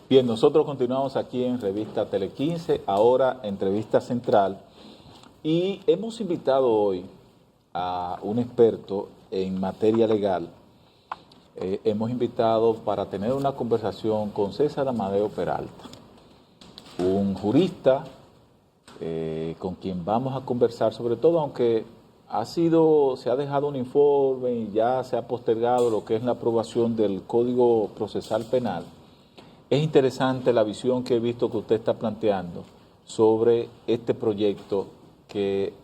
Bien, nosotros continuamos aquí en Revista Tele 15, ahora Entrevista Central, y hemos invitado hoy a un experto en materia legal. Hemos invitado para tener una conversación con César Amadeo Peralta, un jurista con quien vamos a conversar, sobre todo aunque se ha dejado un informe y ya se ha postergado lo que es la aprobación del Código Procesal Penal. Es interesante la visión que he visto que usted está planteando sobre este proyecto que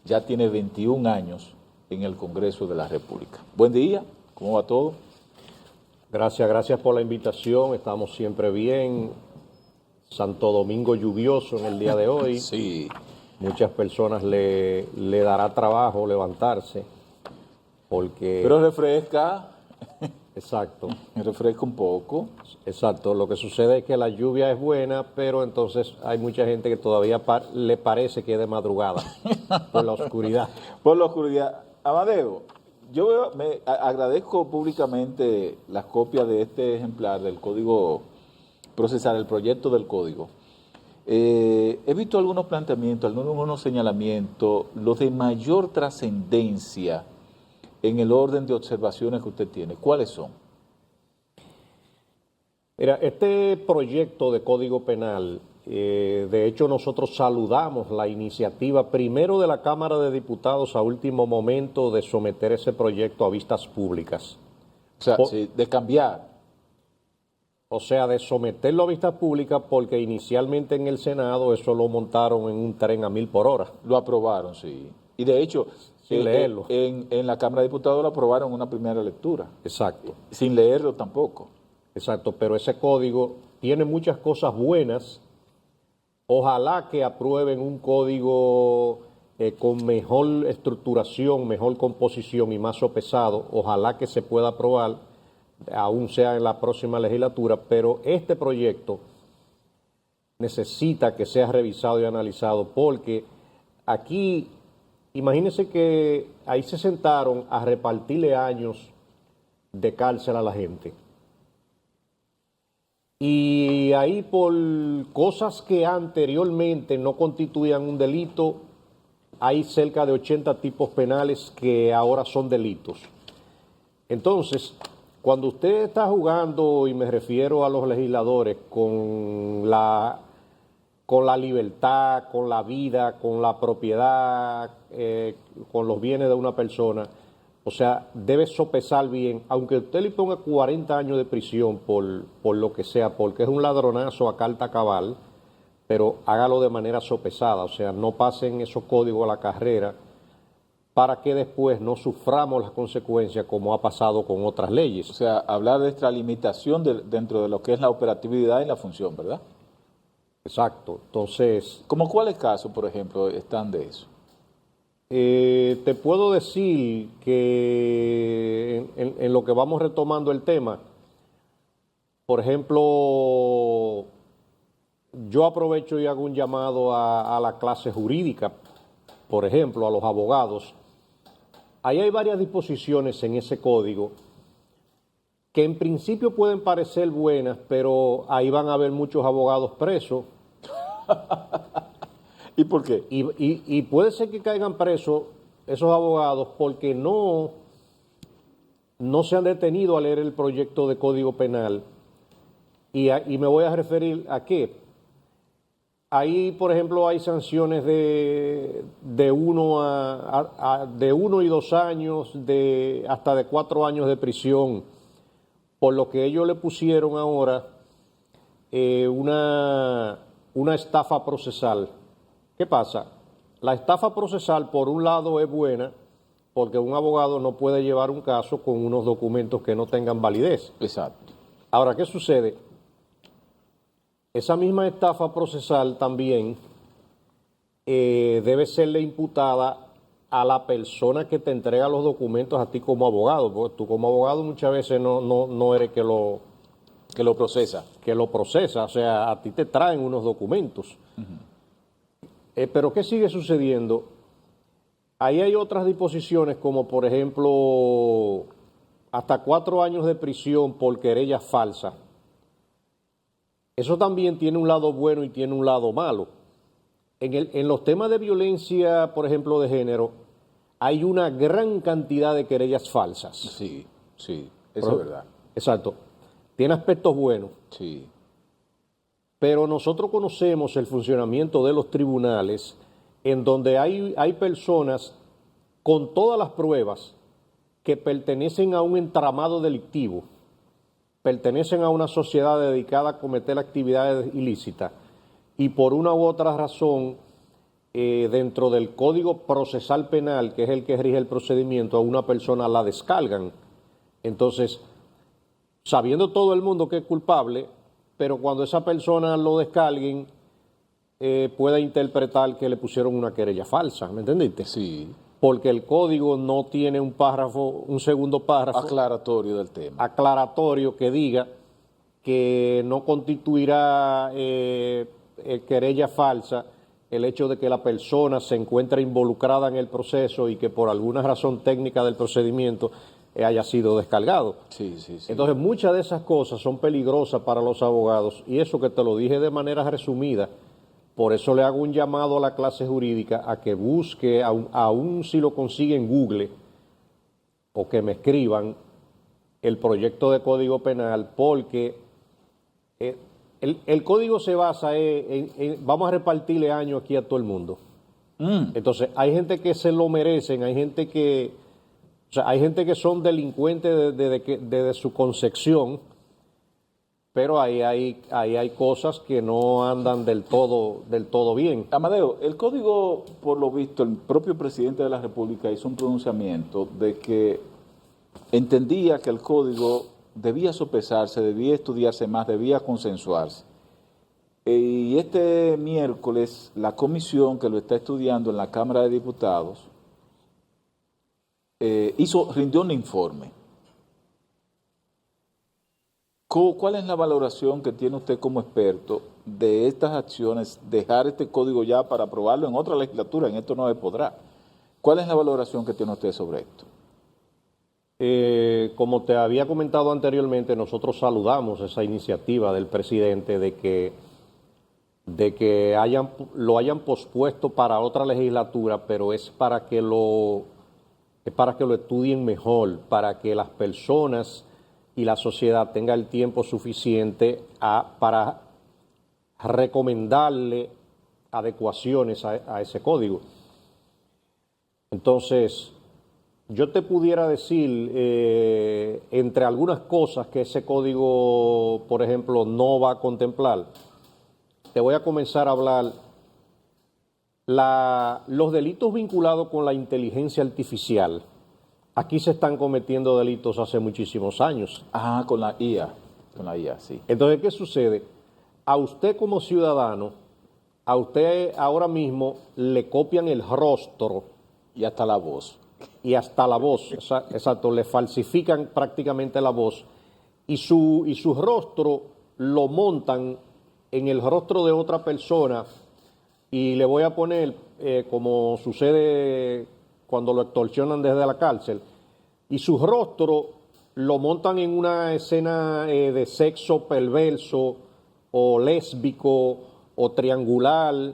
ya tiene 21 años en el Congreso de la República. Buen día, ¿cómo va todo? Gracias por la invitación, estamos siempre bien. Santo Domingo lluvioso en el día de hoy. Sí. Muchas personas le dará trabajo levantarse porque... Pero refresca. Exacto. Refresca un poco. Exacto. Lo que sucede es que la lluvia es buena, pero entonces hay mucha gente que todavía le parece que es de madrugada por la oscuridad. Por la oscuridad. Amadeo, agradezco públicamente las copias de este ejemplar del Código Procesal, el proyecto del Código. He visto algunos planteamientos, algunos señalamientos, los de mayor trascendencia en el orden de observaciones que usted tiene. ¿Cuáles son? Mira, este proyecto de Código Penal, de hecho nosotros saludamos la iniciativa primero de la Cámara de Diputados a último momento de someter ese proyecto a vistas públicas. O sea, sí, de cambiar. O sea, de someterlo a vistas públicas porque inicialmente en el Senado eso lo montaron en un tren a 1000 por hora. Lo aprobaron, sí. Y de hecho, sin leerlo. En la Cámara de Diputados lo aprobaron en una primera lectura. Exacto. Sin leerlo tampoco. Exacto, pero ese código tiene muchas cosas buenas. Ojalá que aprueben un código con mejor estructuración, mejor composición y más sopesado. Ojalá que se pueda aprobar, aún sea en la próxima legislatura, pero este proyecto necesita que sea revisado y analizado porque aquí, imagínense que ahí se sentaron a repartirle años de cárcel a la gente. Y ahí por cosas que anteriormente no constituían un delito, hay cerca de 80 tipos penales que ahora son delitos. Entonces, cuando usted está jugando, y me refiero a los legisladores, con la libertad, con la vida, con la propiedad, con los bienes de una persona, o sea, debe sopesar bien, aunque usted le ponga 40 años de prisión por lo que sea, porque es un ladronazo a carta cabal, pero hágalo de manera sopesada, o sea, no pasen esos códigos a la carrera para que después no suframos las consecuencias como ha pasado con otras leyes. O sea, hablar de extralimitación dentro de lo que es la operatividad y la función, ¿verdad? Exacto, entonces... ¿Cómo cuáles casos, por ejemplo, están de eso? Te puedo decir que en lo que vamos retomando el tema, por ejemplo, yo aprovecho y hago un llamado a la clase jurídica, por ejemplo, a los abogados. Ahí hay varias disposiciones en ese código que en principio pueden parecer buenas, pero ahí van a haber muchos abogados presos. ¿Y por qué? Y puede ser que caigan presos esos abogados porque no se han detenido a leer el proyecto de Código Penal. Y me voy a referir a qué. Ahí, por ejemplo, hay sanciones de 1 y 2 años, hasta de 4 años de prisión, por lo que ellos le pusieron ahora una estafa procesal. ¿Qué pasa? La estafa procesal, por un lado, es buena porque un abogado no puede llevar un caso con unos documentos que no tengan validez. Exacto. Ahora, ¿qué sucede? Esa misma estafa procesal también debe serle imputada a la persona que te entrega los documentos a ti como abogado, porque tú como abogado muchas veces no eres que lo procesa. O sea, a ti te traen unos documentos. Pero ¿qué sigue sucediendo? Ahí hay otras disposiciones como, por ejemplo, hasta 4 años de prisión por querella falsa. eso también tiene un lado bueno y tiene un lado malo. En los temas de violencia, por ejemplo, de género, hay una gran cantidad de querellas falsas. Sí, sí, eso es verdad. Exacto. Tiene aspectos buenos. Sí. Pero nosotros conocemos el funcionamiento de los tribunales en donde hay personas con todas las pruebas que pertenecen a un entramado delictivo, pertenecen a una sociedad dedicada a cometer actividades ilícitas y por una u otra razón, dentro del Código Procesal Penal, que es el que rige el procedimiento, a una persona la descargan. Entonces, sabiendo todo el mundo que es culpable, pero cuando esa persona lo descarguen, pueda interpretar que le pusieron una querella falsa, ¿me entendiste? Sí. Porque el código no tiene un párrafo, un segundo párrafo Aclaratorio del tema. Aclaratorio que diga que no constituirá querella falsa el hecho de que la persona se encuentre involucrada en el proceso y que por alguna razón técnica del procedimiento haya sido descargado. Sí, sí, sí. Entonces, muchas de esas cosas son peligrosas para los abogados y eso que te lo dije de manera resumida. Por eso le hago un llamado a la clase jurídica a que busque, aún si lo consigue en Google, o que me escriban el proyecto de Código Penal, porque el código se basa vamos a repartirle años aquí a todo el mundo. Entonces, hay gente que se lo merecen, hay gente que son delincuentes desde su concepción, pero ahí hay cosas que no andan del todo bien. Amadeo, el código, por lo visto, el propio presidente de la República hizo un pronunciamiento de que entendía que el código debía sopesarse, debía estudiarse más, debía consensuarse. Y este miércoles la comisión que lo está estudiando en la Cámara de Diputados rindió un informe. ¿Cuál es la valoración que tiene usted como experto de estas acciones, dejar este código ya para aprobarlo en otra legislatura? En esto no se podrá. ¿Cuál es la valoración que tiene usted sobre esto? Como te había comentado anteriormente, nosotros saludamos esa iniciativa del presidente de que lo hayan pospuesto para otra legislatura, pero es para que lo estudien mejor, para que las personas y la sociedad tenga el tiempo suficiente para recomendarle adecuaciones a ese código. Entonces, yo te pudiera decir, entre algunas cosas que ese código, por ejemplo, no va a contemplar, te voy a comenzar a hablar los delitos vinculados con la inteligencia artificial. Aquí se están cometiendo delitos hace muchísimos años. Ah, con la IA, sí. Entonces, ¿qué sucede? A usted como ciudadano, a usted ahora mismo le copian el rostro. Y hasta la voz. Y hasta la voz, exacto, le falsifican prácticamente la voz. Y su rostro lo montan en el rostro de otra persona y le voy a poner, como sucede cuando lo extorsionan desde la cárcel, y su rostro lo montan en una escena de sexo perverso o lésbico o triangular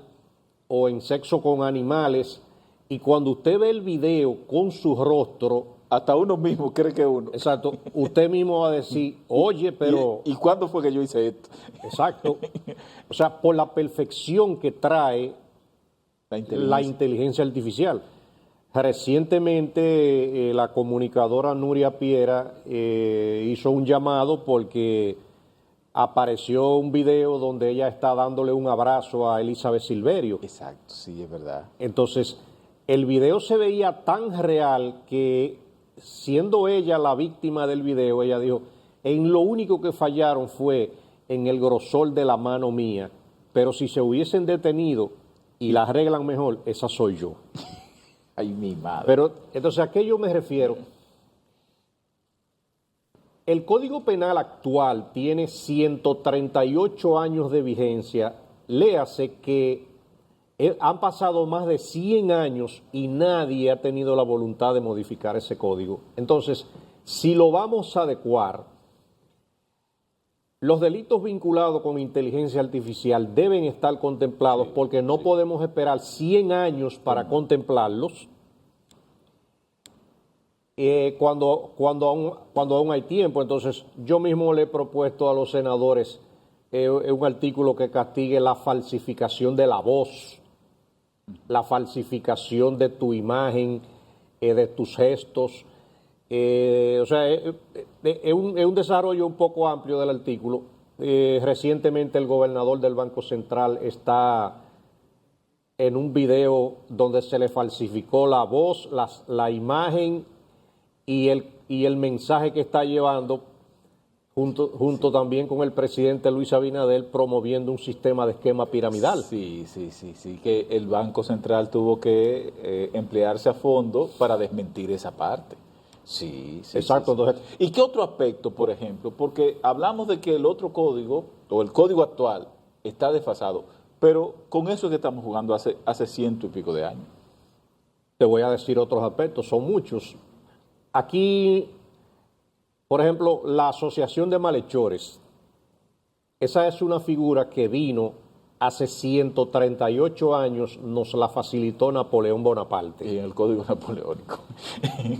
o en sexo con animales, y cuando usted ve el video con su rostro, hasta uno mismo cree que uno. Exacto, usted mismo va a decir, oye, pero... ¿Y cuándo fue que yo hice esto? Exacto, o sea, por la perfección que trae la inteligencia artificial. Recientemente la comunicadora Nuria Piera hizo un llamado porque apareció un video donde ella está dándole un abrazo a Elizabeth Silverio. Exacto, sí, es verdad. Entonces, el video se veía tan real que, siendo ella la víctima del video, ella dijo, en lo único que fallaron fue en el grosor de la mano mía, pero si se hubiesen detenido y la arreglan mejor, esa soy yo. Ay, mi madre. Pero, entonces, ¿a qué yo me refiero? El Código Penal actual tiene 138 años de vigencia. Léase que han pasado más de 100 años y nadie ha tenido la voluntad de modificar ese código. Entonces, si lo vamos a adecuar, Los delitos vinculados con inteligencia artificial deben estar contemplados porque no podemos esperar 100 años para contemplarlos cuando aún hay tiempo. Entonces, yo mismo le he propuesto a los senadores un artículo que castigue la falsificación de la voz, la falsificación de tu imagen, de tus gestos. O sea, es un desarrollo un poco amplio del artículo. Recientemente el gobernador del Banco Central está en un video donde se le falsificó la voz, la imagen y el mensaje que está llevando, junto también con el presidente Luis Abinader, promoviendo un sistema de esquema piramidal. Sí, que el Banco Central tuvo que emplearse a fondo para desmentir esa parte. Sí. Exacto. Entonces, ¿y qué otro aspecto, por ejemplo? Porque hablamos de que el otro código, o el código actual, está desfasado, pero con eso es que estamos jugando hace 100 y pico de años. Te voy a decir otros aspectos, son muchos. Aquí, por ejemplo, la Asociación de Malhechores, esa es una figura que vino hace 138 años, nos la facilitó Napoleón Bonaparte. Y en el Código Napoleónico.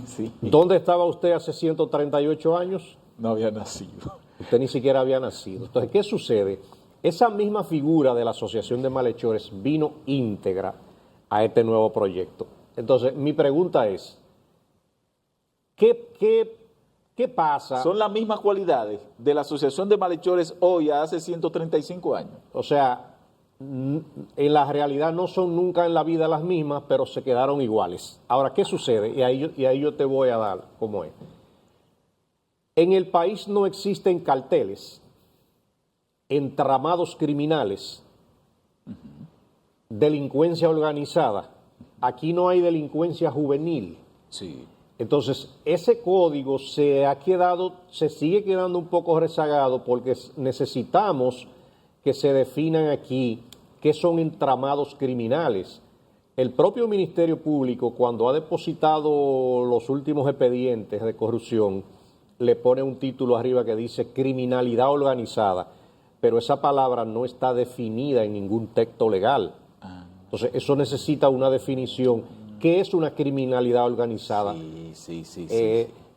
Sí. ¿Dónde estaba usted hace 138 años? No había nacido. Usted ni siquiera había nacido. Entonces, ¿qué sucede? Esa misma figura de la Asociación de Malhechores vino íntegra a este nuevo proyecto. Entonces, mi pregunta es, ¿qué pasa? Son las mismas cualidades de la Asociación de Malhechores hoy a hace 135 años. O sea, en la realidad no son nunca en la vida las mismas, pero se quedaron iguales. Ahora, ¿qué sucede? Y ahí yo te voy a dar cómo es. En el país no existen carteles, entramados criminales, delincuencia organizada. Aquí no hay delincuencia juvenil. Sí. Entonces, ese código se sigue quedando un poco rezagado porque necesitamos que se definan aquí qué son entramados criminales. El propio Ministerio Público, cuando ha depositado los últimos expedientes de corrupción, le pone un título arriba que dice criminalidad organizada, pero esa palabra no está definida en ningún texto legal. Entonces, eso necesita una definición. ¿Qué es una criminalidad organizada? Sí.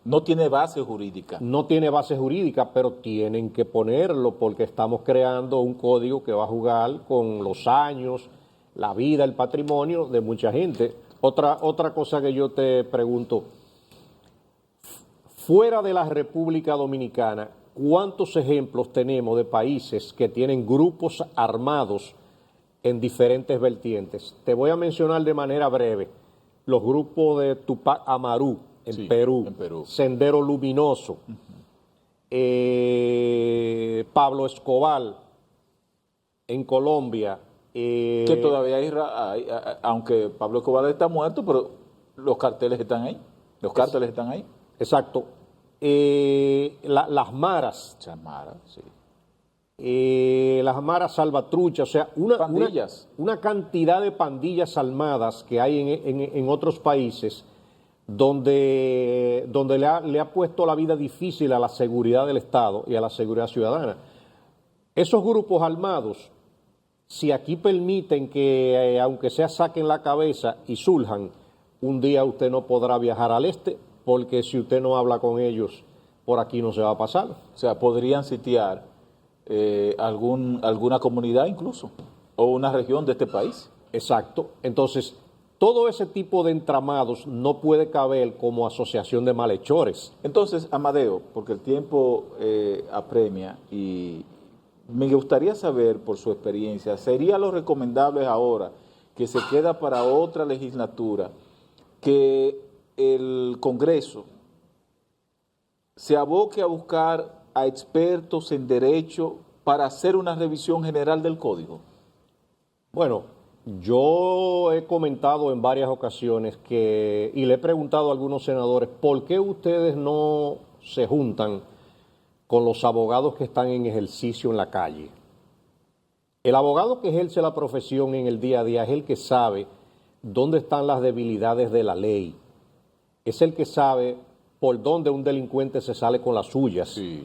No tiene base jurídica. No tiene base jurídica, pero tienen que ponerlo porque estamos creando un código que va a jugar con los años, la vida, el patrimonio de mucha gente. Otra cosa que yo te pregunto, fuera de la República Dominicana, ¿cuántos ejemplos tenemos de países que tienen grupos armados en diferentes vertientes? Te voy a mencionar de manera breve los grupos de Tupac Amaru en Perú, Sendero Luminoso, Pablo Escobar en Colombia. Que todavía hay, aunque Pablo Escobar está muerto, pero los carteles están ahí. Los cárteles están ahí. Exacto. Las maras. Las maras salvatruchas, o sea, una cantidad de pandillas armadas que hay en otros países donde le ha puesto la vida difícil a la seguridad del Estado y a la seguridad ciudadana. Esos grupos armados, si aquí permiten que, aunque sea saquen la cabeza y surjan, un día usted no podrá viajar al este, porque si usted no habla con ellos, por aquí no se va a pasar. O sea, podrían sitiar alguna comunidad incluso, o una región de este país. Exacto. Entonces, todo ese tipo de entramados no puede caber como asociación de malhechores. Entonces, Amadeo, porque el tiempo apremia y me gustaría saber, por su experiencia, ¿sería lo recomendable ahora, que se queda para otra legislatura, que el Congreso se aboque a buscar a expertos en derecho para hacer una revisión general del Código? Bueno, yo he comentado en varias ocasiones y le he preguntado a algunos senadores, ¿por qué ustedes no se juntan con los abogados que están en ejercicio en la calle? El abogado que ejerce la profesión en el día a día es el que sabe dónde están las debilidades de la ley. Es el que sabe por dónde un delincuente se sale con las suyas. Sí.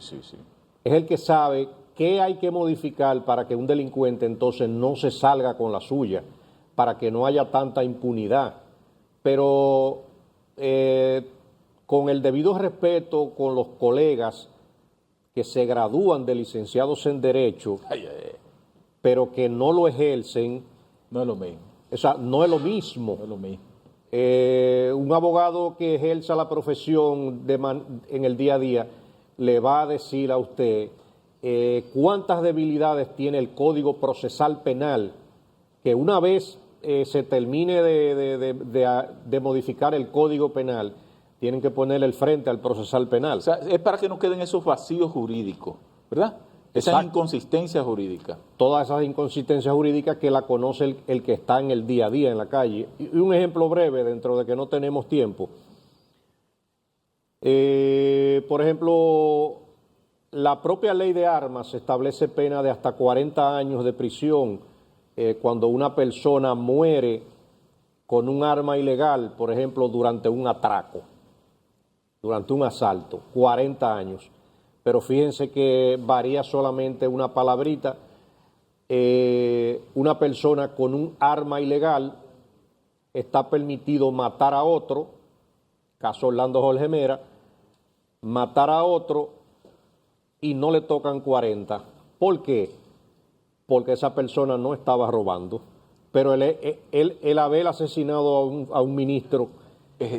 Es el que sabe ¿qué hay que modificar para que un delincuente entonces no se salga con la suya? Para que no haya tanta impunidad. Pero con el debido respeto con los colegas que se gradúan de licenciados en Derecho, pero que no lo ejercen. No es lo mismo. O sea, no es lo mismo. No es lo mismo. Un abogado que ejerza la profesión en el día a día le va a decir a usted cuántas debilidades tiene el Código Procesal Penal, que una vez se termine de modificar el Código Penal, tienen que ponerle el frente al procesal penal. O sea, es para que no queden esos vacíos jurídicos, ¿verdad? Esas inconsistencias jurídicas. Todas esas inconsistencias jurídicas que la conoce el que está en el día a día en la calle. Y un ejemplo breve, dentro de que no tenemos tiempo. Por ejemplo, la propia ley de armas establece pena de hasta 40 años de prisión cuando una persona muere con un arma ilegal, por ejemplo, durante un atraco, durante un asalto, 40 años. Pero fíjense que varía solamente una palabrita. Una persona con un arma ilegal está permitido matar a otro, caso Orlando Jorge Mera, matar a otro y no le tocan 40. ¿Por qué? Porque esa persona no estaba robando. Pero el haber asesinado a un ministro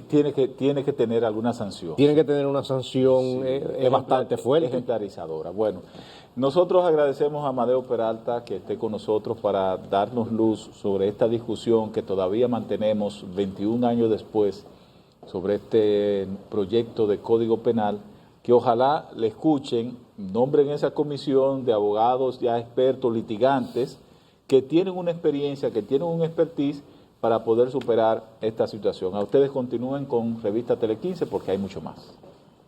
tiene que tener alguna sanción. Tiene que tener una sanción, sí, es bastante fuerte. Ejemplarizadora. Bueno, nosotros agradecemos a Amadeo Peralta que esté con nosotros para darnos luz sobre esta discusión que todavía mantenemos 21 años después sobre este proyecto de Código Penal, que ojalá le escuchen, nombren esa comisión de abogados ya expertos, litigantes, que tienen una experiencia, que tienen un expertise para poder superar esta situación. A ustedes continúen con Revista Tele 15 porque hay mucho más.